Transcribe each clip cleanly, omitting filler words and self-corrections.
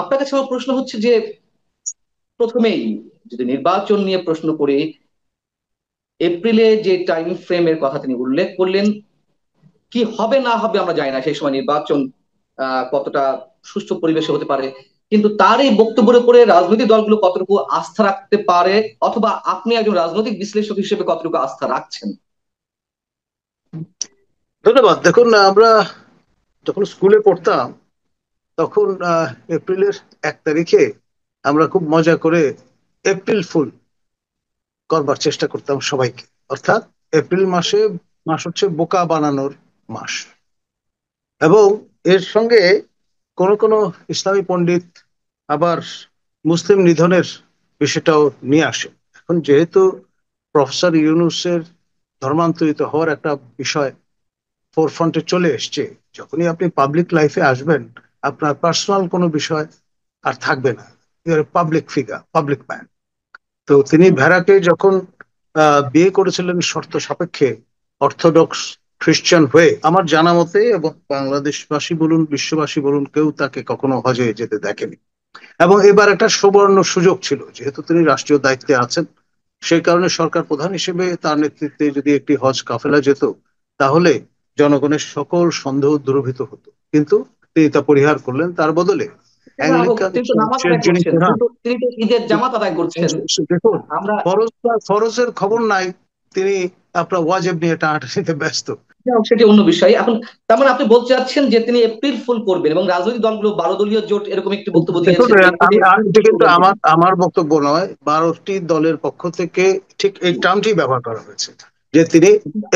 আপনার কাছে আমার প্রশ্ন হচ্ছে যে প্রথমেই যদি নির্বাচন নিয়ে প্রশ্ন করি, এপ্রিলে যে টাইম ফ্রেমের কথা তিনি উল্লেখ করলেন, কি হবে না হবে আমরা জানি না সেই সময় নির্বাচন কতটা সুষ্ঠু পরিবেশে হতে পারে। কিন্তু তার এই বক্তব্যের উপরে রাজনৈতিক দলগুলো কতটুকু আস্থা রাখতে পারে, অথবা আপনি একজন রাজনৈতিক বিশ্লেষক হিসেবে কতটুকু আস্থা রাখছেন? ধন্যবাদ। দেখুন, আমরা যখন স্কুলে পড়তাম তখন এপ্রিলের 1 তারিখে আমরা খুব মজা করে এপ্রিল ফুল করবার চেষ্টা করতাম সবাইকে। অর্থাৎ এপ্রিল মাস হচ্ছে বোকা বানানোর মাস। এবং এর সঙ্গে কোন কোন ইসলামী পণ্ডিত আবার মুসলিম নিধনের বিষয়টাও নিয়ে আসে। এখন যেহেতু প্রফেসর ইউনূসের ধর্মান্তরিত হওয়ার একটা বিষয় ফোরফ্রন্টে চলে এসছে, যখনই আপনি পাবলিক লাইফে আসবেন আপনার পার্সোনাল কোনো বিষয় আর থাকবে না। Your public figure, public man. তো তিনি ভেড়াকে যখন বিয়ে করেছিলেন শর্ত সাপেক্ষে, অর্থোডক্স খ্রিস্টান হয়ে, আমার জানা মতে, এবং বাংলাদেশবাসী বলুন বিশ্ববাসী বলুন, কেউ তাকে কখনো হজে যেতে দেখেনি। এবং এবার একটা সুবর্ণ সুযোগ ছিল, যেহেতু তিনি রাষ্ট্রীয় দায়িত্বে আছেন, সেই কারণে সরকার প্রধান হিসেবে তার নেতৃত্বে যদি একটি হজ কাফেলা যেত, তাহলে জনগণের সকল সন্দেহ দূরীভূত হতো। কিন্তু তিনি তা পরিহার করলেন। তার বদলে অ্যাংলিকান তিনি তো নামাজ চার্চের আদায় যিনি করছেন, প্রধান, তিনি তো ঈদের জামাত আদায় করছেন। দেখুন, আমরা ফরজের খবর নাই, তিনি আপনার ওয়াজেব নিয়ে টানাটানিতে ব্যস্ত। সেটি অন্য বিষয় এখন। তার মানে আপনি বলতে চাচ্ছেন যে তিনি এপ্রিল ফুল করবেন, এবং রাজনৈতিক দলগুলো 12 দলীয় জোট এরকম একটি বক্তব্য দেখুন, দিয়েছে যে এপ্রিলে এপ্রিল এটা ফুল কিন্তু করবেন তিনি। আমার আমার বক্তব্য নয়, 12টি দলের পক্ষ থেকে ঠিক এই টার্মটি ব্যবহার করা হয়েছে, যে তিনি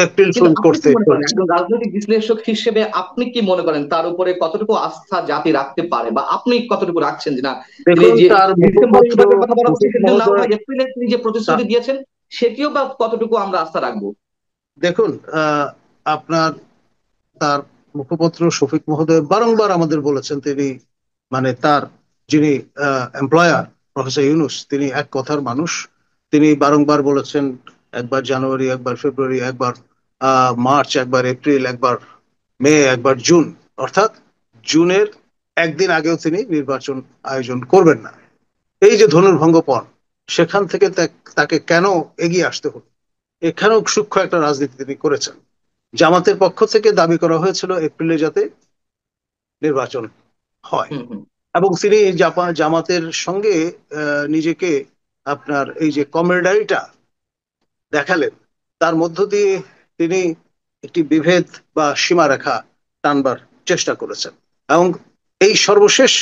এপ্রিল কিন্তু ফুল আপনি কি করতে মনে করেন, চলেছেন। একজন রাজনৈতিক বিশ্লেষক হিসেবে আপনি কি মনে করেন তার উপরে কতটুকু আস্থা জাতি রাখতে পারে, বা আপনি কতটুকু রাখছেন যে না, তিনি দেখুন, যে তার ডিসেম্বরে মুখপত্র নির্বাচনের কথা বলা হচ্ছে শফিক সেটি যদি নাও মহোদয়, হয়, এপ্রিলে তিনি যে প্রতিশ্রুতি তা- দিয়েছেন সেটিও বা কতটুকু আমরা আস্থা রাখবো? দেখুন, আপনার তার মুখপত্র শফিক মহোদয় বারংবার আমাদের বলেছেন, তিনি মানে তার যিনি এমপ্লয়ার প্রফেসর ইউনুস, তিনি এক কথার মানুষ। তিনি বারংবার বলেছেন, একবার জানুয়ারি, একবার ফেব্রুয়ারি, একবার মার্চ, একবার এপ্রিল, একবার মে, একবার জুন। অর্থাৎ জুনের একদিন আগেও তিনি নির্বাচন আয়োজন করবেন না। এই যে ধনুর্ভঙ্গপণ, সেখান থেকে তাকে কেন এগিয়ে আসতে হলো, এখানেও সূক্ষ্ম একটা রাজনীতি তিনি করেছেন। জামাতের পক্ষ থেকে দাবি করা হয়েছিল এপ্রিলে যাতে নির্বাচন হয়, হুম হুম। এবং তিনি জামাতের সঙ্গে নিজেকে আপনার এই যে কমরেডারিটা দেখালেন, তার মধ্য দিয়ে তিনি একটি বিভেদ বা সীমারেখা টানবার চেষ্টা করেছেন। এবং এই সর্বশেষ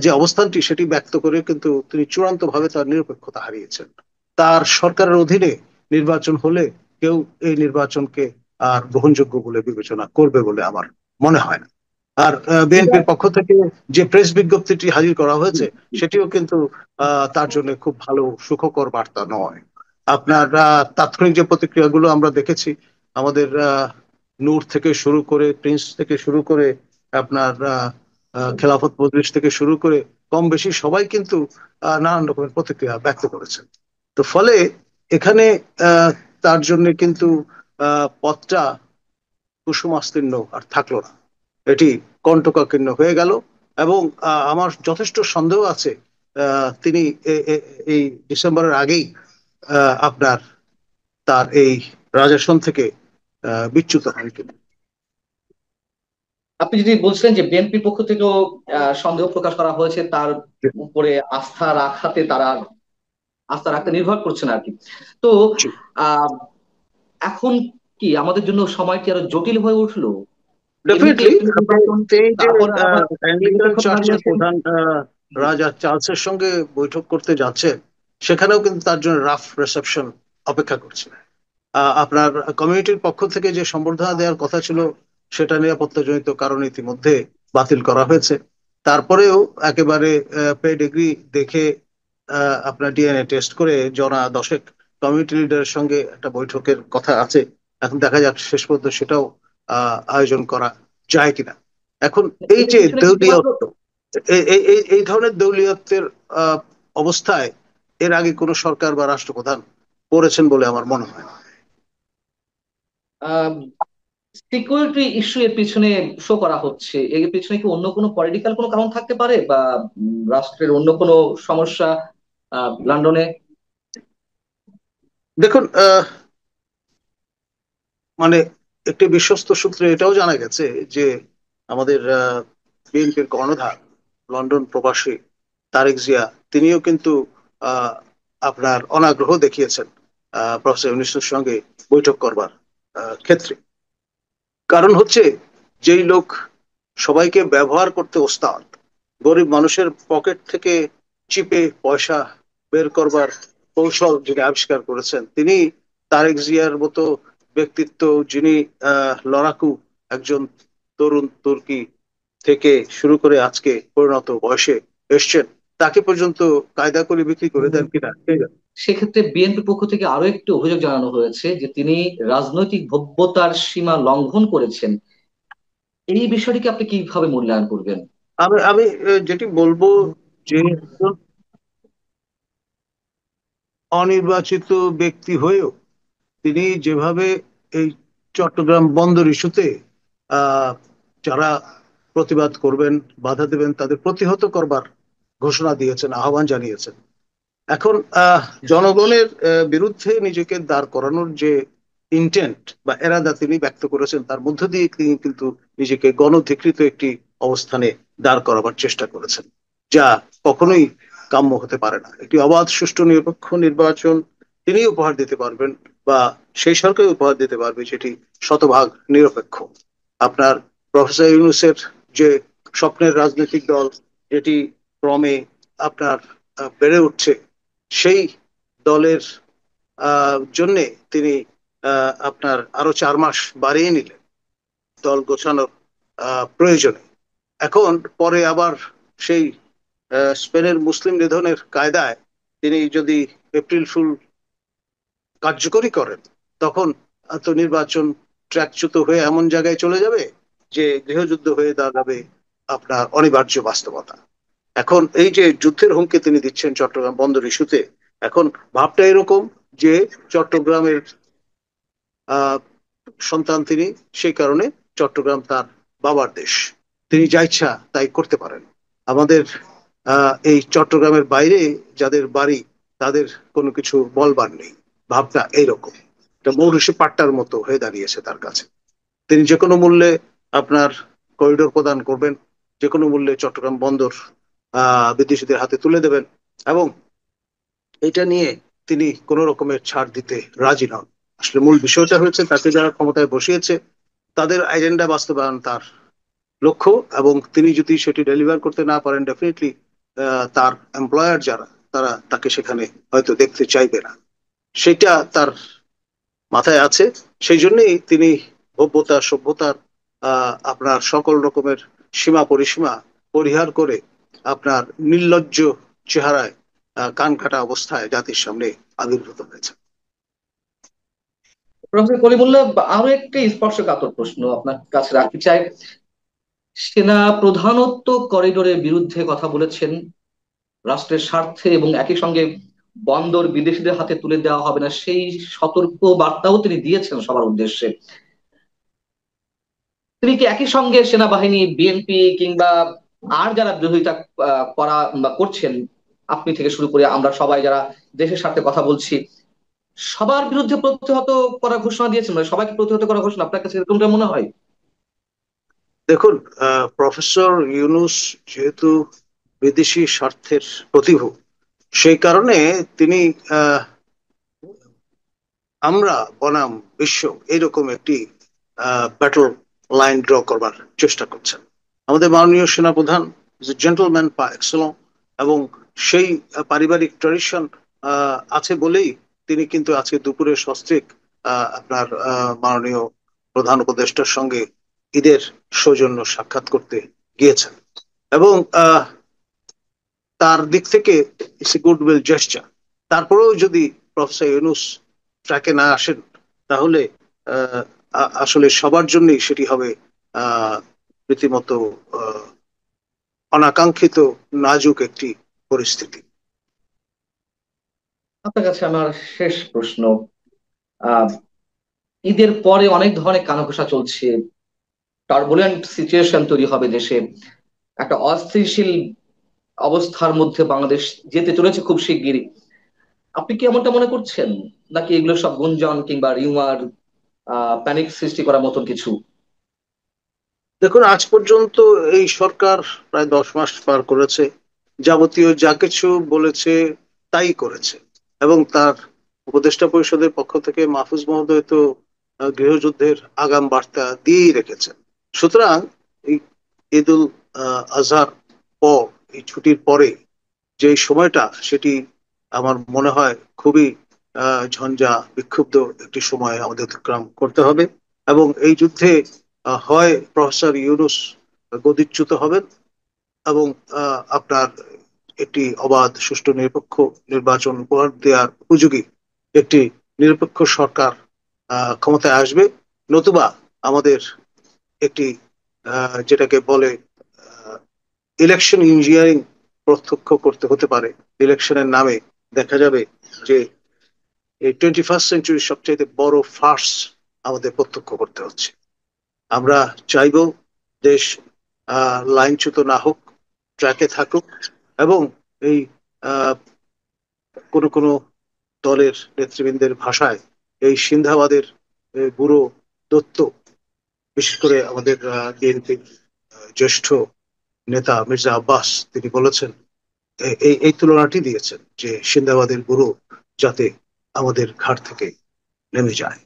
যে অবস্থানটি, সেটি ব্যক্ত করে কিন্তু তিনি চূড়ান্তভাবে তার নিরপেক্ষতা হারিয়েছেন। তার সরকারের অধীনে নির্বাচন হলে কেউ এই নির্বাচনকে আর গ্রহণযোগ্য বলে বিবেচনা করবে বলে আমার মনে হয় না। আর এটা বিএনপির পক্ষ থেকে যে প্রেস বিজ্ঞপ্তিটি হাজির করা হয়েছে, সেটিও কিন্তু তার জন্য খুব ভালো সুখকর বার্তা নয়। আপনার তাৎক্ষণিক যে প্রতিক্রিয়াগুলো আমরা দেখেছি, আমাদের নূর থেকে শুরু করে, প্রিন্স থেকে শুরু করে, আপনার খেলাফত মজলিস থেকে শুরু করে, কম বেশি সবাই কিন্তু নানান রকমের প্রতিক্রিয়া ব্যক্ত করেছেন। তো ফলে এখানে আহ, তার জন্য কিন্তু পথটা কুসুমাস্তীর্ণ আর থাকলো না, এটি কণ্টকাকীর্ণ হয়ে গেল। এবং আমার যথেষ্ট সন্দেহ আছে তিনি এই ডিসেম্বরের আগেই আপনার তার এই রাজাসন থেকে বিচ্যুত হন কিনা। আপনি যদি বলছিলেন যে বিএনপির পক্ষ থেকেও সন্দেহ প্রকাশ করা হয়েছে তার উপরে, আস্থা রাখাতে তারা আস্থা রাখতে নির্ভর করছে না আর কি। তো আহ এখন কি আমাদের জন্য সময়টি আরো জটিল হয়ে উঠলো? এমনিতে ডেফিনেটলি। এপ্রিল নির্বাচন, এই যে তারপরে আবার অ্যাংলিকান নিরপেক্ষতা চার্চের হারিয়েছেন। প্রধান রাজা চার্লসের সঙ্গে বৈঠক করতে যাচ্ছে, সেখানেও কিন্তু তার জন্য রাফ রিসেপশন অপেক্ষা করছে। আপনার কমিউনিটির পক্ষ থেকে যে সম্বর্ধনা দেওয়ার কথা ছিল, সেটা নিরাপত্তাজনিত কারণে ইতিমধ্যে বাতিল করা হয়েছে। তারপরেও একেবারে পেডিগ্রি দেখে আপনার ডিএনএ টেস্ট করে জনা দশেক কমিউনিটি লিডারের সঙ্গে একটা বৈঠকের কথা আছে। এখন দেখা যাক শেষ পর্যন্ত সেটাও আয়োজন করা যায় কিনা। এখন এই এটার যে পিছনে কি শুধুমাত্র দেউলিয়ত্ব, এই ধরনের দেউলিয়ত্বের অবস্থায় এর আগে কোনো সরকার বা রাষ্ট্রপ্রধান করেছেন বলে আমার মনে হয় না। সিকিউরিটি ইস্যু এর পিছনে শো করা হচ্ছে, এর পিছনে কি অন্য কোনো পলিটিক্যাল কোনো কারণ থাকতে পারে, বা রাষ্ট্রের অন্য কোনো সমস্যা লন্ডনে? দেখুন, মানে একটি বিশ্বস্ত সূত্রে এটাও জানা গেছে যে আমাদের বিএনপির কর্ণধার, লন্ডন প্রবাসী তারেক জিয়া, তিনিও কিন্তু আহ, আপনার অনাগ্রহ দেখিয়েছেন প্রফেসর ইউনূসের সঙ্গে বৈঠক করবার ক্ষেত্রে। কারণ হচ্ছে, যেই লোক সবাইকে ব্যবহার করতে ওস্তাদ, গরিব মানুষের পকেট থেকে চিপে পয়সা বের করবার কৌশল যিনি আবিষ্কার করেছেন, তিনি তারেক জিয়ার মতো ব্যক্তিত্ব, যিনি লড়াকু একজন তরুণ তুর্কি থেকে শুরু করে আজকে পরিণত বয়সে এসছেন, তাকে পর্যন্ত কায়দা করে বিক্রি করে দেন কিনা কে জানে। সেক্ষেত্রে বিএনপির পক্ষ থেকে আরো একটি অভিযোগ জানানো হয়েছে যে তিনি রাজনৈতিক ভব্যতার সীমা লঙ্ঘন করেছেন। এই বিষয়টিকে আপনি কিভাবে মূল্যায়ন করবেন? আমি আমি যেটি বলবো, যে একজন অনির্বাচিত ব্যক্তি হয়েও তিনি যেভাবে এই চট্টগ্রাম বন্দর ইস্যুতে আহ, যারা প্রতিবাদ করবেন, বাধা দেবেন, তাদের প্রতিহত করবার ঘোষণা দিয়েছেন, আহ্বান জানিয়েছেন। এখন জনগণের বিরুদ্ধে নিজেকে দাঁড় করানোর যে ইন্টেন্ট বা এরাদা তিনি ব্যক্ত করেছেন, তার মধ্য দিয়ে তিনি কিন্তু নিজেকে গণধিকৃত একটি অবস্থানে দাঁড় করাবার চেষ্টা করেছেন, যা কখনোই কাম্য হতে পারে না। একটি অবাধ, সুষ্ঠু, নিরপেক্ষ নির্বাচন তিনি উপহার দিতে পারবেন, বা সেই সরকার উপহার দিতে পারবে যেটি শতভাগ নিরপেক্ষ। আপনার প্রফেসর ইউনূসের যে স্বপ্নের রাজনৈতিক দল, যেটি ক্রমে আপনার বেড়ে উঠছে, সেই দলের জন্যে তিনি আপনার আরো 4 মাস বাড়িয়ে নিলেন দল গোছানোর প্রয়োজনে। এখন পরে আবার সেই স্পেনের মুসলিম নিধনের কায়দায় তিনি যদি এপ্রিল ফুল কার্যকরী করেন, তখন তো নির্বাচন ট্র্যাকচ্যুত হয়ে এমন জায়গায় চলে যাবে যে গৃহযুদ্ধ হয়ে দাঁড়াবে আপনার অনিবার্য বাস্তবতা। এখন এই যে যুদ্ধের হুমকি তিনি দিচ্ছেন চট্টগ্রাম বন্দর ইস্যুতে, এখন ভাবটা এরকম যে চট্টগ্রামের আহ সন্তান তিনি, সেই কারণে চট্টগ্রাম তার বাবার দেশ, তিনি যা ইচ্ছা তাই করতে পারেন। আমাদের এই চট্টগ্রামের বাইরে যাদের বাড়ি, তাদের কোনো কিছু বলবার নেই। ভাবনা এইরকম, এটা মৌরুষি পাট্টার মতো হয়ে দাঁড়িয়েছে তার কাছে। তিনি যে কোনো মূল্যে আপনার করিডোর প্রদান করবেন, যে কোনো মূল্যে চট্টগ্রাম বন্দর বিদেশিদের হাতে তুলে দেবেন, এবং এটা নিয়ে তিনি কোন রকমের ছাড় দিতে রাজি নন। আসলে মূল বিষয়টা হচ্ছে, তাকে যারা ক্ষমতায় বসিয়েছে তাদের এজেন্ডা বাস্তবায়ন তার লক্ষ্য, এবং তিনি যদি সেটি ডেলিভার করতে না পারেন, ডেফিনেটলি তার এমপ্লয়ার যারা, তারা তাকে সেখানে হয়তো দেখতে চাইবে না। সেটা তার মাথায় আছে। সেই জন্যই তিনি ভব্যতা, সভ্যতার আপনার সকল রকমের সীমা পরিসীমা পরিহার করে আপনার নির্লজ্জ চেহারায় কান কাটা অবস্থায় জাতির সামনে আবির্ভূত হয়েছে। প্রফেসর কলিমুল্লাহ, আরো একটি স্পর্শকাতর প্রশ্ন আপনার কাছে রাখতে চাই। সেনা প্রধানত করিডোরের বিরুদ্ধে কথা বলেছেন রাষ্ট্রের স্বার্থে, এবং একই সঙ্গে বন্দর বিদেশিদের হাতে তুলে দেওয়া হবে না সেই সতর্ক বার্তাও তিনি দিয়েছেন সবার উদ্দেশ্যে। তিনি কি একই সঙ্গে সেনাবাহিনী, বিএনপি কিংবা আর যারা বিরোধিতা করা বা করছেন, আপনি থেকে শুরু করে আমরা সবাই যারা দেশের স্বার্থে কথা বলছি, সবার বিরুদ্ধে প্রতিহত করার ঘোষণা দিয়েছেন, মানে সবাইকে প্রতিহত করার ঘোষণা আপনার কাছে এরকমটা মনে হয়? দেখুন, প্রফেসর ইউনুস যেহেতু বিদেশি স্বার্থের প্রতিভূ, সেই কারণে তিনি আহ, আমরা বনাম বিশ্ব এইরকম একটি ব্যাটল লাইন ড্র করবার চেষ্টা করছেন। আমাদের মাননীয় সেনাপ্রধান জেন্টলম্যান পা এক্সেলন, এবং সেই পারিবারিক ট্র্যাডিশন আছে বলেই তিনি কিন্তু আজকে দুপুরে সস্ত্রীক আপনার মাননীয় প্রধান উপদেষ্টার সঙ্গে ঈদের সৌজন্য সাক্ষাৎ করতে গিয়েছেন, এবং তার দিক থেকে it's a good will gesture. তারপরেও যদি প্রফেসর ইউনুস ট্র্যাকে না আসেন, তাহলে আসলে সবার জন্যই সেটি হবে আহ, রীতিমতো আহ, অনাকাঙ্ক্ষিত, নাজুক একটি পরিস্থিতি। আপনার কাছে আমার শেষ প্রশ্ন। আহ ঈদের পরে অনেক ধরনের কানাঘুষা চলছে, টার্বুলেন্ট সিচুয়েশন তৈরি হবে দেশে, একটা অস্থিতিশীল অবস্থার মধ্যে বাংলাদেশ যেতে চলেছে খুব শিগগিরই। আপনি কি এমনটা মনে করছেন, নাকি এগুলো সব গুঞ্জন কিংবা রিউমার, প্যানিক সৃষ্টি করার মতন কিছু? দেখুন, আজ পর্যন্ত এই সরকার প্রায় 10 মাস পার করেছে, যাবতীয় যা কিছু বলেছে তাই করেছে। এবং তার উপদেষ্টা পরিষদের পক্ষ থেকে মাহফুজ মহোদয় তো গৃহযুদ্ধের আগাম বার্তা দিয়েই রেখেছেন। সুতরাং এই ঈদুল আজহার পর, এই ছুটির পরে যে সময়টা, সেটি আমার মনে হয় খুবই ঝঞ্ঝা বিক্ষুব্ধ একটি সময় আমাদের অতিক্রম করতে হবে। এবং এই যুদ্ধে হয় প্রফেসর ইউনূস গদিচ্যুত হবেন, এবং আপনার একটি অবাধ, সুষ্ঠু, নিরপেক্ষ নির্বাচন উপহার দেওয়ার উপযোগী একটি নিরপেক্ষ সরকার ক্ষমতায় আসবে, নতুবা আমাদের একটি যেটাকে বলে ইলেকশন ইঞ্জিনিয়ারিং প্রত্যক্ষ করতে হতে পারে। ইলেকশনের নামে দেখা যাবে যে এই 21st সেঞ্চুরির সবচেয়ে বড় ফার্স আমাদের প্রত্যক্ষ করতে হচ্ছে। আমরা চাইব দেশ লাইনচ্যুত না হোক, ট্র্যাকে থাকুক, এবং এই আহ, কোনো কোনো দলের নেতৃবৃন্দের ভাষায় এই সিন্ধাবাদের বুড়ো দত্ত, বিশেষ করে আমাদের বিএনপির জ্যেষ্ঠ নেতা মির্জা আব্বাস, তিনি বলেছেন, এই এই তুলনাটি দিয়েছেন যে সিন্দাবাদের বুড়ো যাতে আমাদের ঘাট থেকে নেমে যায়,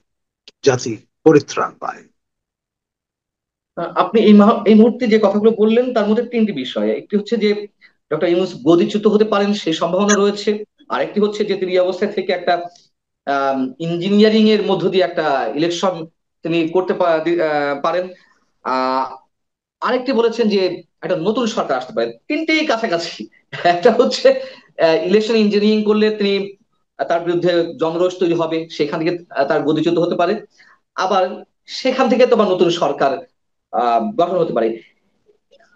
জাতি পরিত্রাণ পায়। আপনি এই মুহূর্তে যে কথাগুলো বললেন তার মধ্যে তিনটি বিষয়, একটি হচ্ছে যে ডক্টর ইউনূস গদিচ্যুত হতে পারেন সেই সম্ভাবনা রয়েছে, আরেকটি হচ্ছে যে তিনি এই অবস্থায় থেকে একটা ইঞ্জিনিয়ারিং এর মধ্য দিয়ে একটা ইলেকশন তিনি করতে পারেন। আহ আরেকটি বলেছেন যে একটা নতুন সরকার আসতে পারে। তিনটেই কাছাকাছি। একটা হচ্ছে ইলেকশন ইঞ্জিনিয়ারিং করলে তিনি তার বিরুদ্ধে জনরোষ তৈরি হবে, সেখান থেকে তার গদিচ্যুত হতে পারে। আবার সেখান থেকে তোমার নতুন সরকার গঠন হতে পারে।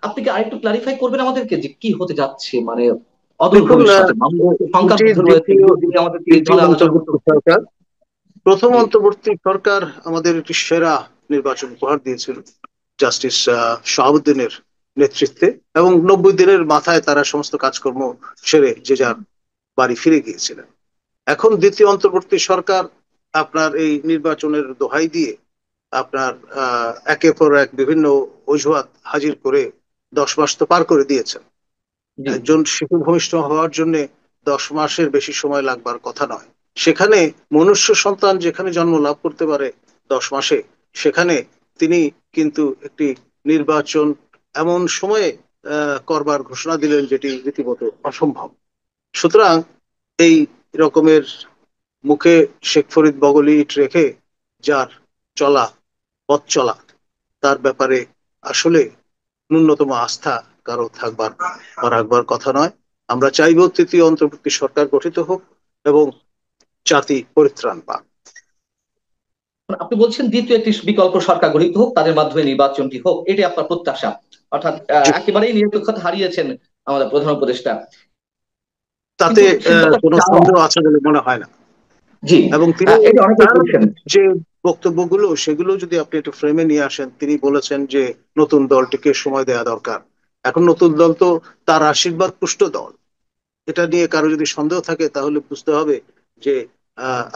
আপনি কি আরেকটু ক্লারিফাই করবেন আমাদেরকে যে কি হতে যাচ্ছে, মানে অদূর দেখুন, ভবিষ্যতে বাংলাদেশের এটি সংখ্যালঘু রয়েছে, দ্বিতীয় যদি আমাদেরকে এই দ্বিতীয় ধরনের আলোচনা করতে অন্তর্বর্তী হতো। সরকার। প্রথম জি। অন্তর্বর্তী সরকার আমাদের একটি সেরা নির্বাচন উপহার দিয়েছিল জাস্টিস শাহাবুদ্দিনের নেতৃত্বে, এবং 90 দিনের মাথায় তারা সমস্ত কাজকর্ম সেরে যে যার বাড়ি ফিরে গিয়েছিলেন। এখন দ্বিতীয় অন্তর্বর্তী সরকার আপনার এই নির্বাচনের দোহাই দিয়ে আপনার একের পর এক বিভিন্ন অজুহাত হাজির করে 10 মাস তো পার করে দিয়েছেন। জি। একজন শিশু ভূমিষ্ঠ হওয়ার জন্য 10 মাসের বেশি সময় লাগবার কথা নয়। সেখানে মনুষ্য সন্তান যেখানে জন্ম লাভ করতে পারে 10 মাসে, সেখানে তিনি কিন্তু একটি নির্বাচন এমন সময়ে করবার ঘোষণা দিলেন যেটি রীতিমতো অসম্ভব। সুতরাং এই রকমের মুখে শেখ ফরিদ বগলি ইট রেখে যার চলা, পথ চলা, তার ব্যাপারে আসলে ন্যূনতম আস্থা কারো থাকবার বা রাখবার কথা নয়। আমরা চাইব তৃতীয় অন্তর্বর্তী সরকার গঠিত হোক এবং জাতি পরিত্রাণ পাক। মানে আপনি বলছেন দ্বিতীয় একটি বিকল্প সরকার গঠিত হোক, তাদের মাধ্যমে নির্বাচনটি হোক, এটাই আপনার প্রত্যাশা। অর্থাৎ একেবারেই নিরপেক্ষতা হারিয়েছেন আমাদের প্রধান উপদেষ্টা। তাতে কিন্তু সেটা তো একটা কোনো চাওয়া। সন্দেহ আছে বলে মনে হয় না। জি। এবং তিনি এটা অনেকেই তার বলছেন। যে বক্তব্যগুলো, সেগুলো যদি আপনি একটু ফ্রেমে নিয়ে আসেন, তিনি বলেছেন যে নতুন দলটিকে সময় দেওয়া দরকার। এখন নতুন দল তো তার আশীর্বাদ পুষ্ট দল। এটা নিয়ে কারো যদি সন্দেহ থাকে তাহলে বুঝতে হবে যে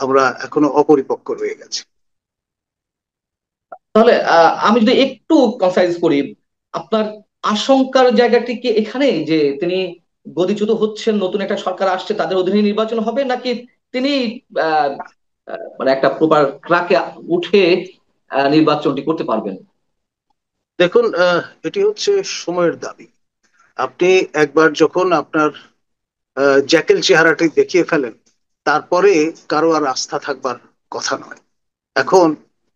আমরা এখনো অপরিপক্ক রয়ে গেছি। তাহলে আমি যদি একটু কনসাইজ করি, আপনার আশঙ্কার জায়গাটি কি এখানে যে তিনি গদিচ্যুত হচ্ছেন, নতুন একটা সরকার আসছে, তাদের অধীনে নির্বাচন হবে, নাকি তিনি আহ মানে একটা প্রপার ট্রাকে উঠে নির্বাচনটি করতে পারবেন? দেখুন, এটি হচ্ছে সময়ের দাবি। আপনি একবার যখন আপনার জ্যাকেল চেহারাটি দেখিয়ে ফেলেন, তারপরে কারো আর আস্থা থাকবার কথা নয়। এখন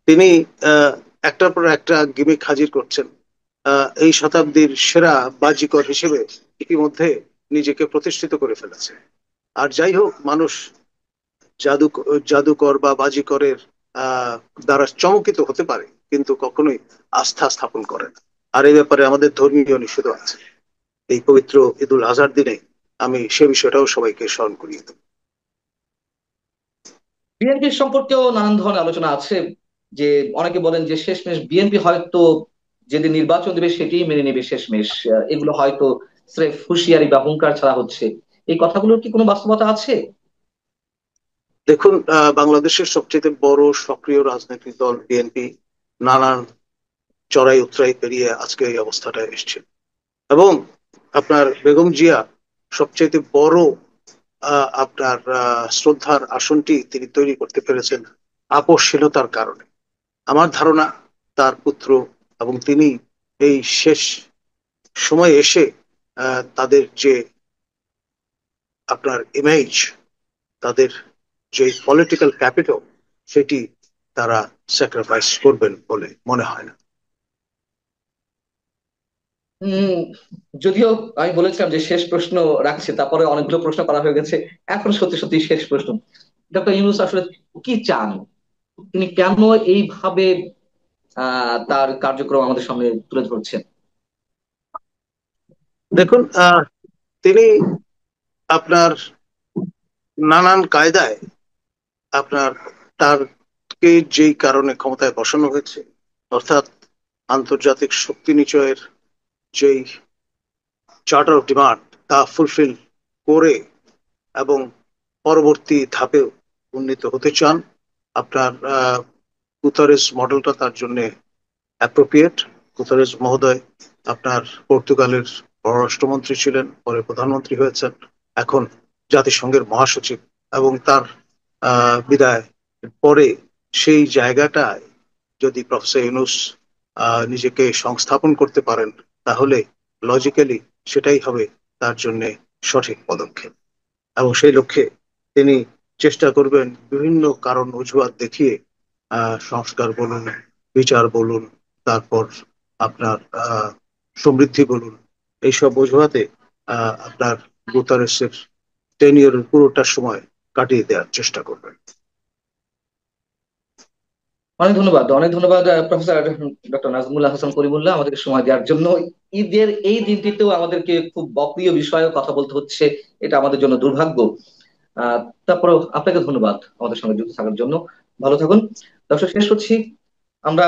তিনি আহ, একটার পর একটা গিমিক হাজির করছেন। এই শতাব্দীর সেরা বাজিকর হিসেবে ইতিমধ্যে নিজেকে প্রতিষ্ঠিত করে ফেলেছে। আর যাই হোক, মানুষ জাদু জাদুকর বা বাজিকরের আহ দ্বারা চমকিত হতে পারে, কিন্তু কখনোই আস্থা স্থাপন করে না। আর এই ব্যাপারে আমাদের ধর্মীয় নিষেধ আছে। এই পবিত্র ঈদুল আজহার দিনে আমি সে বিষয়টাও সবাইকে স্মরণ করিয়ে দেব। বিএনপির সম্পর্কেও নানান ধরনের আলোচনা আছে। যে অনেকে বলেন যে শেষমেশ বিএনপি হয়তো যেদিন নির্বাচন দেবে সেটাই মেনে নেবে শেষমেশ, এগুলো হয়তো স্রেফ হুঁশিয়ারি বা হুঙ্কার ছাড়া হচ্ছে। এই কথাগুলোর কি কোনো বাস্তবতা আছে? দেখুন, বাংলাদেশের সবচেয়ে বড় সক্রিয় রাজনৈতিক দল বিএনপি নানান চড়াই উতরাই পেরিয়ে আজকে এই অবস্থাটায় এসেছে। এবং আপনার বেগম জিয়া সবচেয়ে বড় আপনার শ্রদ্ধার আসনটি তিনি তৈরি করতে পেরেছেন আপসশীলতার কারণে। আমার ধারণা তার পুত্র এবং তিনি এই শেষ সময়ে এসে তাদের যে আপনার ইমেজ, তাদের যে পলিটিক্যাল ক্যাপিটাল, সেটি তারা স্যাক্রিফাইস করবেন বলে মনে হয় না। উম যদিও আমি বলেছিলাম যে শেষ প্রশ্ন রাখছি, তারপরে অনেকগুলো প্রশ্ন করা হয়ে গেছে। এখন সত্যি সত্যি শেষ প্রশ্ন, ডক্টর ইউনূস আসলে কি চান? তিনি কেন এইভাবে তার কার্যক্রম আমাদের সামনে তুলে ধরছেন? দেখুন, তিনি আপনার নানান কায়দায় আপনার তারকে যেই কারণে ক্ষমতায় বসানো হয়েছে, অর্থাৎ আন্তর্জাতিক শক্তি নিচয়ের যেই চার্টার অফ ডিমান্ড, তা ফুলফিল করে এবং পরবর্তী ধাপে উন্নীত হতে চান। আপনার গুতারেস মডেলটা তার জন্য অ্যাপ্রোপ্রিয়েট। গুতারেস মহোদয় আপনার পর্তুগালের পররাষ্ট্রমন্ত্রী ছিলেন, পরে প্রধানমন্ত্রী হয়েছেন, এখন জাতিসংঘের মহাসচিব। এবং তার বিদায় পরে সেই জায়গাটায় যদি প্রফেসর ইউনূস নিজেকে সংস্থাপন করতে পারেন, তাহলে লজিক্যালি সেটাই হবে তার জন্য সঠিক পদক্ষেপ। এবং সেই লক্ষ্যে তিনি চেষ্টা করবেন বিভিন্ন কারণ অজুহাত দেখিয়ে সংস্কার বলুন, বিচার বলুন, তারপর আপনার সমৃদ্ধি বলুন, এইসব অজুহাতে আপনার গুতারেসের টেনিয়রের পুরোটা সময় কাটিয়ে দেওয়ার চেষ্টা করবেন। অনেক ধন্যবাদ, অনেক ধন্যবাদ প্রফেসর ডক্টর নাজমুল হাসান করিমুল্লাহ আমাদেরকে সময় দেওয়ার জন্য। ঈদের এই দিনটিতেও আমাদেরকে খুব অপ্রিয় বিষয়ে কথা বলতে হচ্ছে, এটা আমাদের জন্য দুর্ভাগ্য। আহ তারপরেও আপনাকে ধন্যবাদ আমাদের সঙ্গে যুক্ত থাকার জন্য। ভালো থাকুন। দর্শক, শেষ করছি আমরা